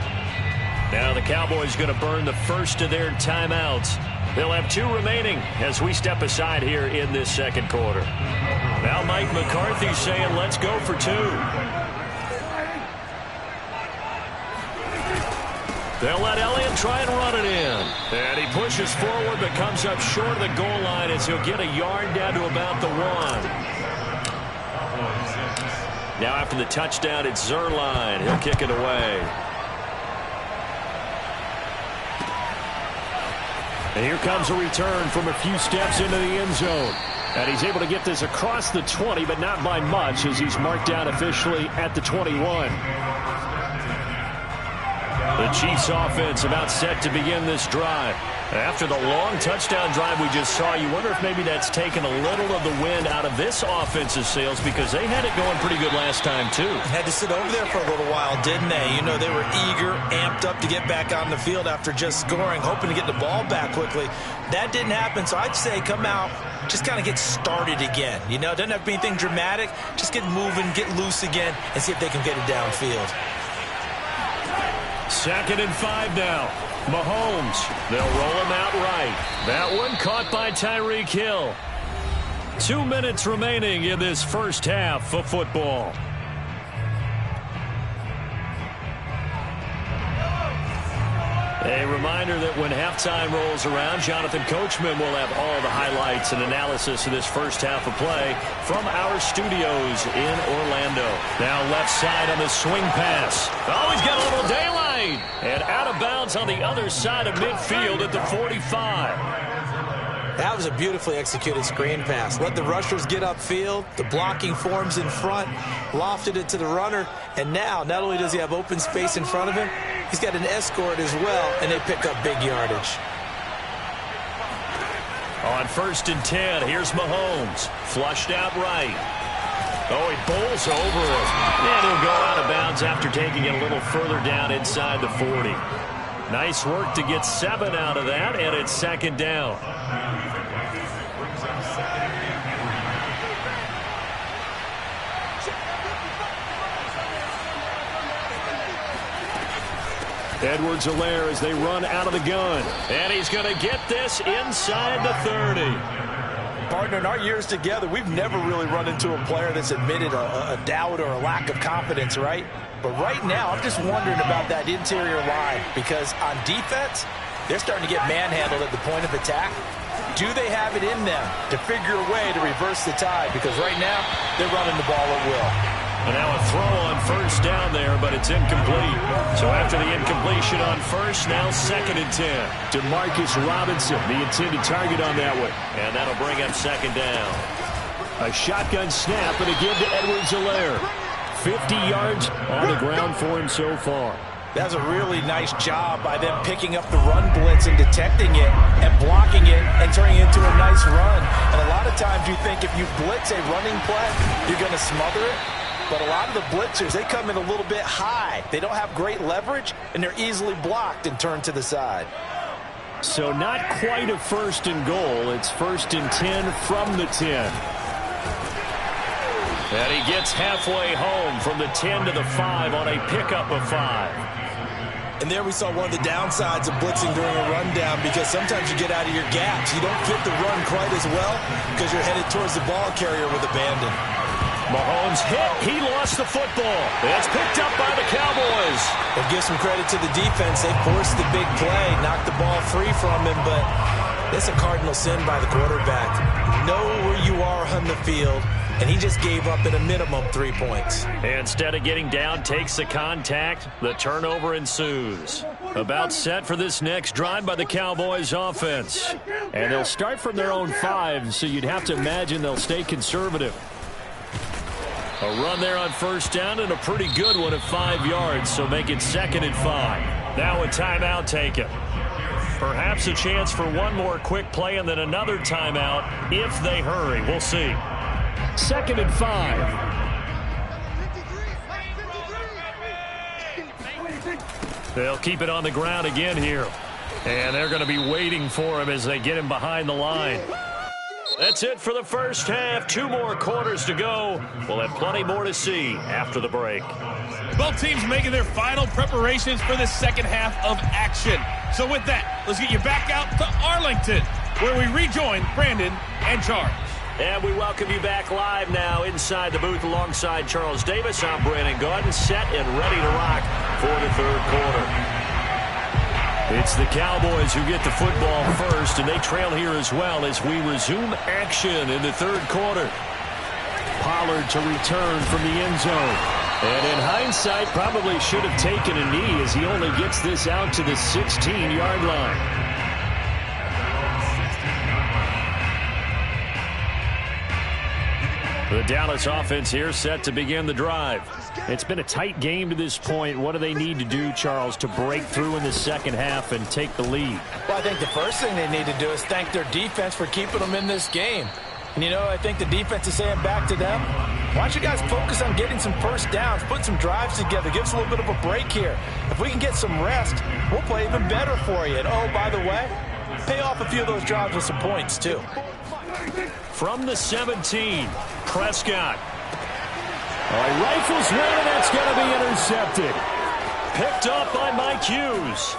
Now the Cowboys going to burn the first of their timeouts. They'll have 2 remaining as we step aside here in this 2nd quarter. Now Mike McCarthy saying let's go for 2. They'll let Elliott try and run it in. And he pushes forward but comes up short of the goal line as he'll get a yard down to about the 1. Now after the touchdown, it's Zerline. He'll kick it away. And here comes a return from a few steps into the end zone. And he's able to get this across the 20, but not by much as he's marked down officially at the 21. The Chiefs offense about set to begin this drive. After the long touchdown drive we just saw, you wonder if maybe that's taken a little of the wind out of this offensive sails because they had it going pretty good last time too. Had to sit over there for a little while, didn't they? You know, they were eager, amped up to get back on the field after just scoring, hoping to get the ball back quickly. That didn't happen, so I'd say come out, just kind of get started again. You know, it doesn't have to be anything dramatic. Just get moving, get loose again, and see if they can get it downfield. 2nd and 5 now. Mahomes. They'll roll him out right. That one caught by Tyreek Hill. 2 minutes remaining in this first half of football. A reminder that when halftime rolls around, Jonathan Coachman will have all the highlights and analysis of this first half of play from our studios in Orlando. Now left side on the swing pass. Oh, he's got a little daylight. And out of bounds on the other side of midfield at the 45. That was a beautifully executed screen pass. Let the rushers get upfield. The blocking forms in front. Lofted it to the runner. And now, not only does he have open space in front of him, he's got an escort as well, and they pick up big yardage. On 1st and 10, here's Mahomes. Flushed out right. Oh, he bowls over it. And he'll go out of bounds after taking it a little further down inside the 40. Nice work to get 7 out of that, and it's 2nd down. Edwards-Helaire as they run out of the gun. And he's going to get this inside the 30. Partner, in our years together, we've never really run into a player that's admitted a doubt or a lack of confidence, right? But right now, I'm just wondering about that interior line because on defense, they're starting to get manhandled at the point of attack. Do they have it in them to figure a way to reverse the tide? Because right now, they're running the ball at will. And now a throw on 1st down there, but it's incomplete. So after the incompletion on 1st, now 2nd and 10. Demarcus Robinson, the intended target on that one. And that'll bring up 2nd down. A shotgun snap and a give to Edwards-Helaire. 50 yards on the ground for him so far. That's a really nice job by them picking up the run blitz and detecting it and blocking it and turning it into a nice run. And a lot of times you think if you blitz a running play, you're going to smother it. But a lot of the blitzers, they come in a little bit high. They don't have great leverage, and they're easily blocked and turned to the side. So not quite a 1st and goal. It's 1st and 10 from the 10. And he gets halfway home from the 10 to the 5 on a pickup of 5. And there we saw one of the downsides of blitzing during a rundown because sometimes you get out of your gaps. You don't fit the run quite as well because you're headed towards the ball carrier with abandon. Mahomes hit. He lost the football. It's picked up by the Cowboys. We'll give some credit to the defense. They forced the big play, knocked the ball free from him, but that's a cardinal sin by the quarterback. Know where you are on the field, and he just gave up at a minimum 3 points. Instead of getting down, takes the contact. The turnover ensues. About set for this next drive by the Cowboys offense. And they'll start from their own 5, so you'd have to imagine they'll stay conservative. A run there on 1st down and a pretty good one at 5 yards, so make it 2nd and 5. Now a timeout taken. Perhaps a chance for one more quick play and then another timeout if they hurry. We'll see. 2nd and 5. They'll keep it on the ground again here. And they're going to be waiting for him as they get him behind the line. That's it for the first half. 2 more quarters to go. We'll have plenty more to see after the break. Both teams making their final preparations for the second half of action. So with that, let's get you back out to Arlington, where we rejoin Brandon and Charles. And we welcome you back live now inside the booth alongside Charles Davis. I'm Brandon Gaudin, set and ready to rock for the 3rd quarter. It's the Cowboys who get the football first, and they trail here as well as we resume action in the 3rd quarter. Pollard to return from the end zone. And in hindsight, probably should have taken a knee as he only gets this out to the 16-yard line. The Dallas offense here set to begin the drive. It's been a tight game to this point. What do they need to do, Charles, to break through in the second half and take the lead? Well, I think the first thing they need to do is thank their defense for keeping them in this game. And, you know, I think the defense is saying back to them, why don't you guys focus on getting some first downs, put some drives together, give us a little bit of a break here. If we can get some rest, we'll play even better for you. And, oh, by the way, pay off a few of those drives with some points, too. From the 17, Prescott. Oh, he rifles one, and that's going to be intercepted. Picked up by Mike Hughes.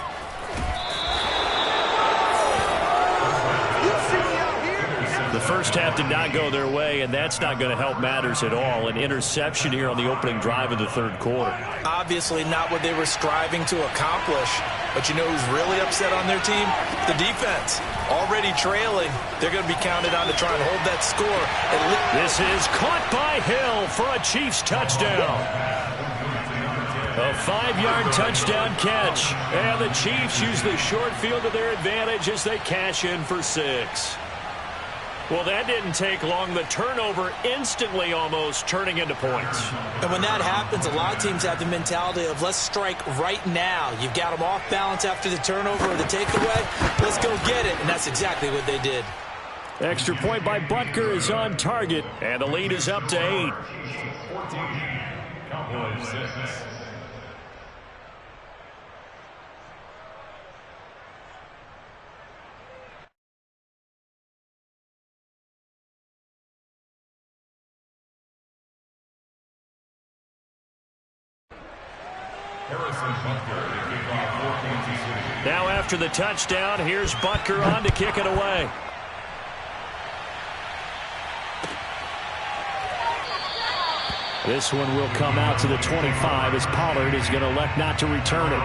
The first half did not go their way, and that's not going to help matters at all. An interception here on the opening drive of the third quarter. Obviously not what they were striving to accomplish. But you know who's really upset on their team? The defense. Already trailing. They're going to be counted on to try and hold that score. This is caught by Hill for a Chiefs touchdown. A 5-yard touchdown catch. And the Chiefs use the short field to their advantage as they cash in for 6. Well, that didn't take long. The turnover instantly almost turning into points. And when that happens, a lot of teams have the mentality of let's strike right now. You've got them off balance after the turnover or the takeaway. Let's go get it. And that's exactly what they did. Extra point by Butker is on target, and the lead is up to 8. 14, Cowboys 6. Now after the touchdown, here's Butker on to kick it away. This one will come out to the 25 as Pollard is going to elect not to return it.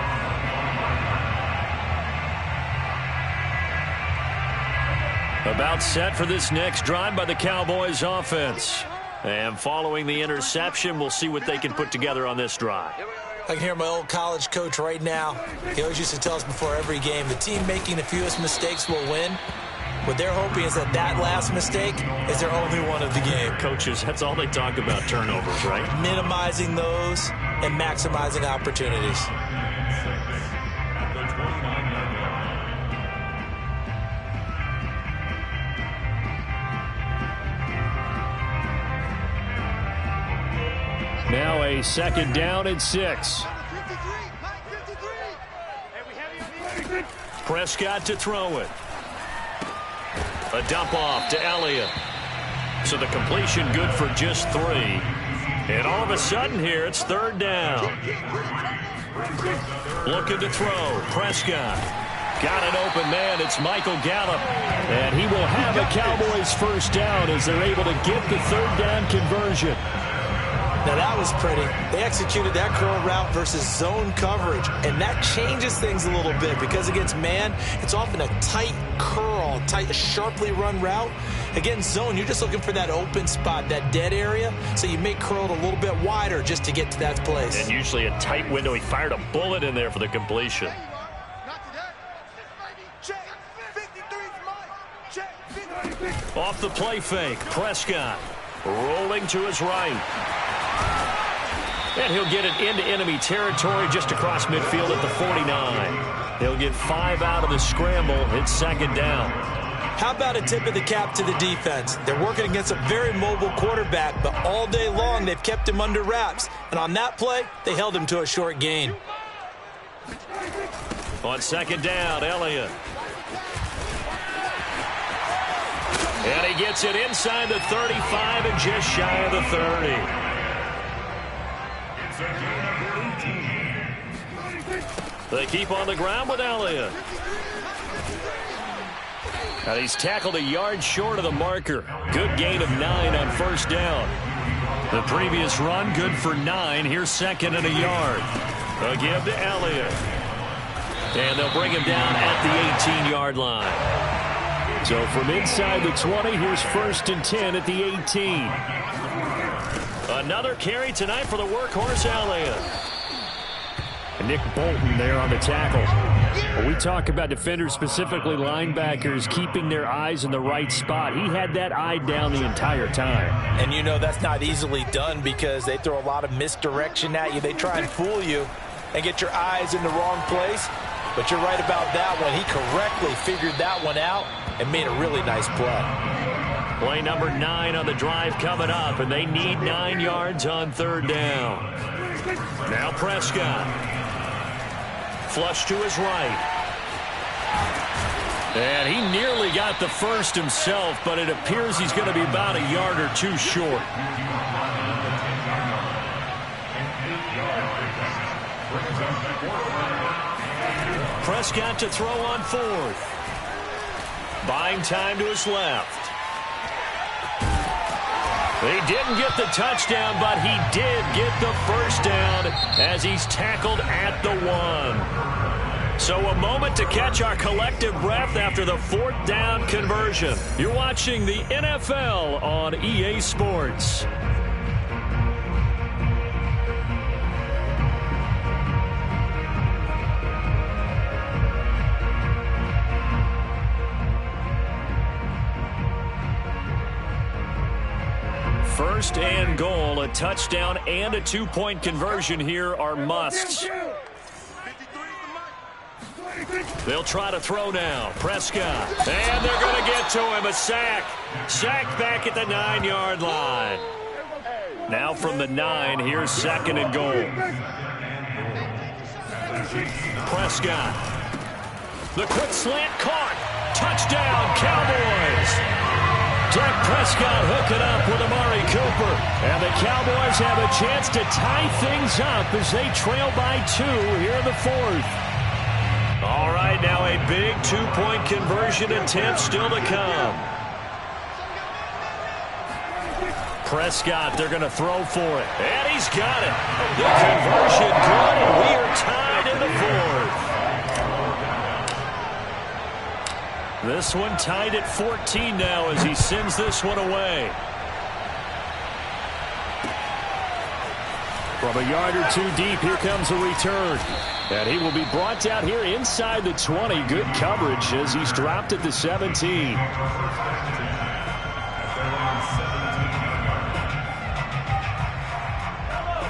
About set for this next drive by the Cowboys offense. And following the interception, we'll see what they can put together on this drive. I can hear my old college coach right now. He always used to tell us before every game, the team making the fewest mistakes will win. What they're hoping is that last mistake is their only one of the game. Coaches, that's all they talk about, turnovers, right? Minimizing those and maximizing opportunities. Now a second down and 6. Prescott to throw it. A dump off to Elliott. So the completion good for just 3. And all of a sudden here, it's third down. Looking to throw. Prescott. Got an open man. It's Michael Gallup. And he will have a Cowboys first down as they're able to get the third down conversion. Now that was pretty. They executed that curl route versus zone coverage, and that changes things a little bit because against man, it's often a tight curl, tight, sharply run route. Against zone, you're just looking for that open spot, that dead area, so you make curl a little bit wider just to get to that place. And usually a tight window. He fired a bullet in there for the completion. Off the play fake, Prescott rolling to his right. And he'll get it into enemy territory just across midfield at the 49. He'll get 5 out of the scramble. It's second down. How about a tip of the cap to the defense? They're working against a very mobile quarterback, but all day long they've kept him under wraps. And on that play, they held him to a short gain. On second down, Elliott. And he gets it inside the 35 and just shy of the 30. They keep on the ground with Elliott. And he's tackled a yard short of the marker. Good gain of 9 on first down. The previous run, good for 9. Here's second and a yard. A give to Elliott. And they'll bring him down at the 18-yard line. So from inside the 20, here's first and 10 at the 18. Another carry tonight for the workhorse Elliott. Nick Bolton there on the tackle. When we talk about defenders, specifically linebackers, keeping their eyes in the right spot. He had that eye down the entire time. And you know that's not easily done because they throw a lot of misdirection at you. They try and fool you and get your eyes in the wrong place. But you're right about that one. He correctly figured that one out and made a really nice play. Play number 9 on the drive coming up, and they need 9 yards on third down. Now Prescott. Flush to his right. And he nearly got the first himself, but it appears he's going to be about a yard or 2 short. Prescott to throw on fourth. Buying time to his left. He didn't get the touchdown, but he did get the first down as he's tackled at the 1. So a moment to catch our collective breath after the 4th down conversion. You're watching the NFL on EA Sports. First and goal, a touchdown and a 2-point conversion here are musts. They'll try to throw now. Prescott. And they're going to get to him. A sack. Sacked back at the 9-yard line. Now from the 9, here's 2nd and goal. Prescott. The quick slant caught. Touchdown, Cowboys. Dak Prescott hooking up with Amari Cooper. And the Cowboys have a chance to tie things up as they trail by 2 here in the 4th. All right, now a big 2-point conversion attempt still to come. Prescott, they're going to throw for it. And he's got it. The conversion good, and we are tied in the 4th. This one tied at 14 now as he sends this one away. From a yard or 2 deep, here comes a return. And he will be brought down here inside the 20. Good coverage as he's dropped at the 17.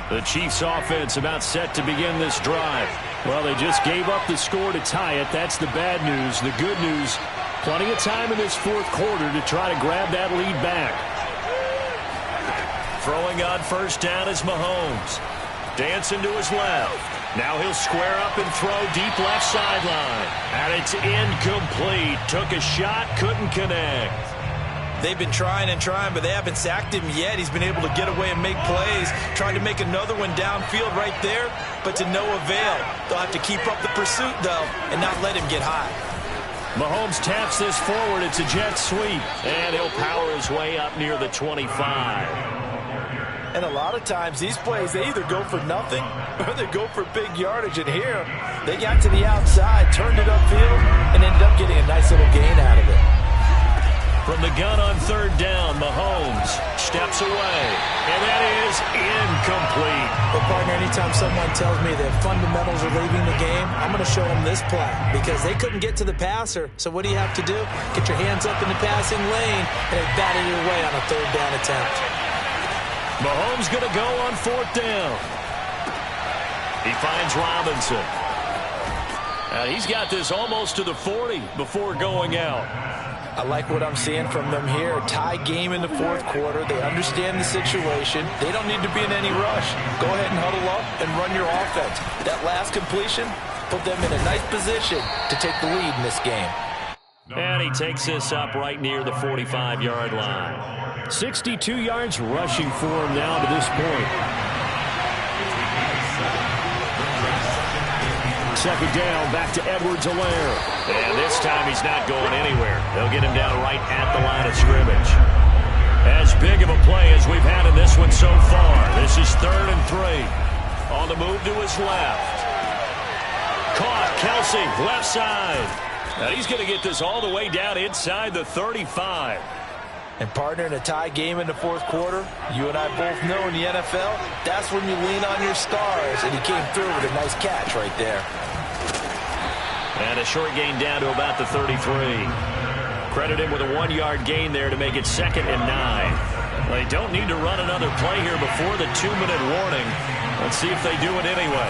The Chiefs offense about set to begin this drive. Well, they just gave up the score to tie it. That's the bad news. The good news, plenty of time in this 4th quarter to try to grab that lead back. Throwing on first down is Mahomes. Dancing to his left. Now he'll square up and throw deep left sideline. And it's incomplete. Took a shot, couldn't connect. They've been trying and trying, but they haven't sacked him yet. He's been able to get away and make plays. Tried to make another one downfield right there, but to no avail. They'll have to keep up the pursuit, though, and not let him get high. Mahomes taps this forward. It's a jet sweep. And he'll power his way up near the 25. And a lot of times these plays, they either go for nothing or they go for big yardage. And here, they got to the outside, turned it upfield, and ended up getting a nice little gain out of it. From the gun on 3rd down, Mahomes steps away. And that is incomplete. But, partner, anytime someone tells me that fundamentals are leaving the game, I'm going to show them this play because they couldn't get to the passer. So what do you have to do? Get your hands up in the passing lane, and they batted it away on a 3rd down attempt. Mahomes going to go on 4th down. He finds Robinson. He's got this almost to the 40 before going out. I like what I'm seeing from them here. Tie game in the 4th quarter. They understand the situation. They don't need to be in any rush. Go ahead and huddle up and run your offense. That last completion put them in a nice position to take the lead in this game. And he takes this up right near the 45-yard line. 62 yards rushing for him now to this point. 2nd down, back to Edwards-Helaire. And this time he's not going anywhere. They'll get him down right at the line of scrimmage. As big of a play as we've had in this one so far. This is 3rd and 3. On the move to his left. Caught, Kelsey, left side. Now he's going to get this all the way down inside the 35. And, partner, in a tie game in the 4th quarter, you and I both know in the NFL, that's when you lean on your stars. And he came through with a nice catch right there. And a short gain down to about the 33. Credit him with a 1-yard gain there to make it 2nd and 9. They don't need to run another play here before the 2-minute warning. Let's see if they do it anyway.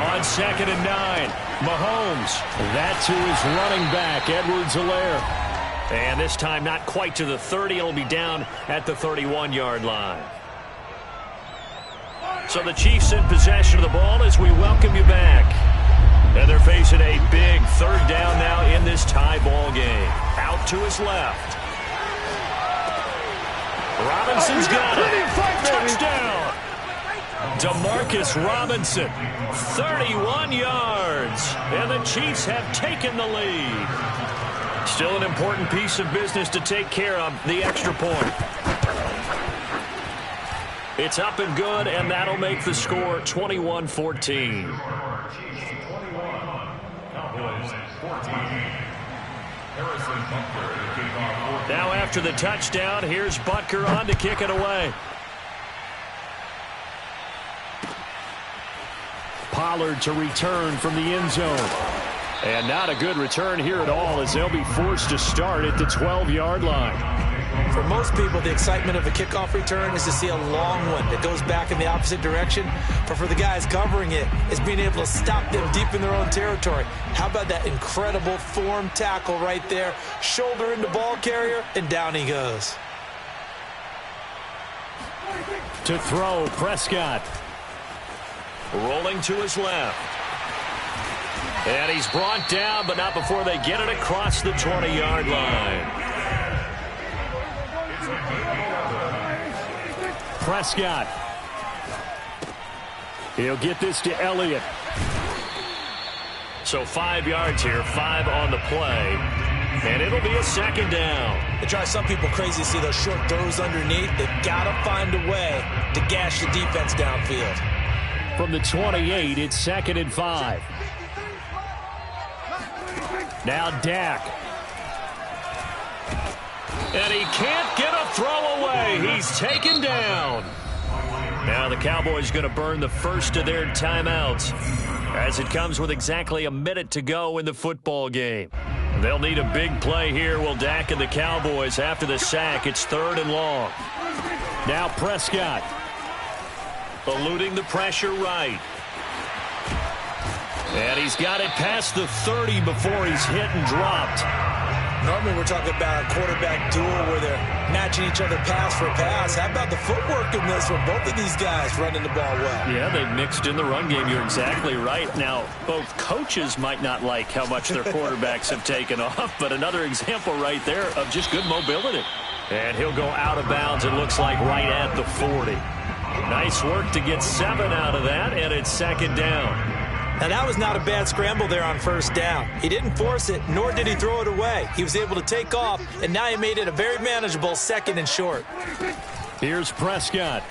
On 2nd and 9, Mahomes. That to his running back, Edwards-Helaire. And this time not quite to the 30. It'll be down at the 31-yard line. So the Chiefs in possession of the ball as we welcome you back. And they're facing a big 3rd down now in this tie ball game. Out to his left. Robinson's got it. Touchdown. Demarcus Robinson, 31 yards. And the Chiefs have taken the lead. Still an important piece of business to take care of, the extra point. It's up and good, and that'll make the score 21-14. Now after the touchdown, here's Butker on to kick it away. Pollard to return from the end zone. And not a good return here at all, as they'll be forced to start at the 12-yard line. For most people, the excitement of a kickoff return is to see a long one that goes back in the opposite direction. But for the guys covering it, it's being able to stop them deep in their own territory. How about that incredible form tackle right there? Shoulder into ball carrier, and down he goes. To throw, Prescott. Rolling to his left. And he's brought down, but not before they get it across the 20-yard line. Prescott. He'll get this to Elliott. So 5 yards here, 5 on the play. And it'll be a second down. It drives some people crazy to see those short throws underneath. They've got to find a way to gash the defense downfield. From the 28, it's 2nd and 5. Now Dak. And he can't get a throw away. He's taken down. Now the Cowboys going to burn the first of their timeouts as it comes with exactly a minute to go in the football game. They'll need a big play here, will Dak and the Cowboys. After the sack, it's 3rd and long. Now Prescott. Eluding the pressure right. And he's got it past the 30 before he's hit and dropped. Normally we're talking about a quarterback duel where they're matching each other pass for pass. How about the footwork in this one? Both of these guys running the ball well. Yeah, they've mixed in the run game. You're exactly right. Now, both coaches might not like how much their quarterbacks have taken off, but another example right there of just good mobility. And he'll go out of bounds, it looks like, right at the 40. Nice work to get 7 out of that, and it's 2nd down. Now, that was not a bad scramble there on 1st down. He didn't force it, nor did he throw it away. He was able to take off, and now he made it a very manageable 2nd and short. Here's Prescott.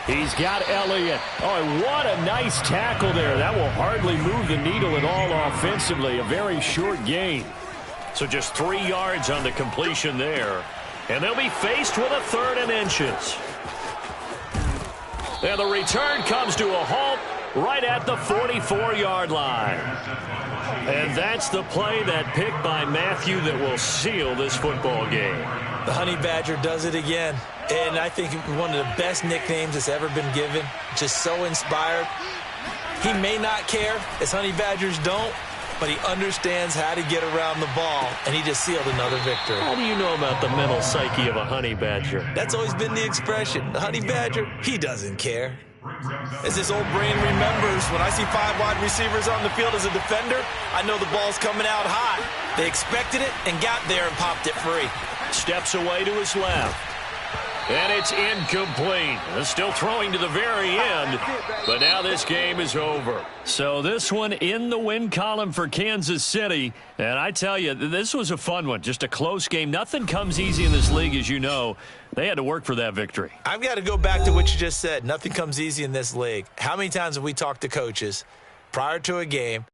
He's got Elliott. Oh, and what a nice tackle there. That will hardly move the needle at all offensively. A very short gain. So just 3 yards on the completion there. And they'll be faced with a 3rd and inches. And the return comes to a halt right at the 44-yard line. And that's the play, that pick by Matthew, that will seal this football game. The Honey Badger does it again. And I think one of the best nicknames that's ever been given. Just so inspired. He may not care, as Honey Badgers don't, but he understands how to get around the ball, and he just sealed another victory. How do you know about the mental psyche of a Honey Badger? That's always been the expression. The Honey Badger, he doesn't care. As his old brain remembers, when I see 5 wide receivers on the field as a defender, I know the ball's coming out hot. They expected it and got there and popped it free. Steps away to his left. And it's incomplete. Still throwing to the very end, but now this game is over. So this one in the win column for Kansas City. And I tell you, this was a fun one. Just a close game. Nothing comes easy in this league, as you know. They had to work for that victory. I've got to go back to what you just said. Nothing comes easy in this league. How many times have we talked to coaches prior to a game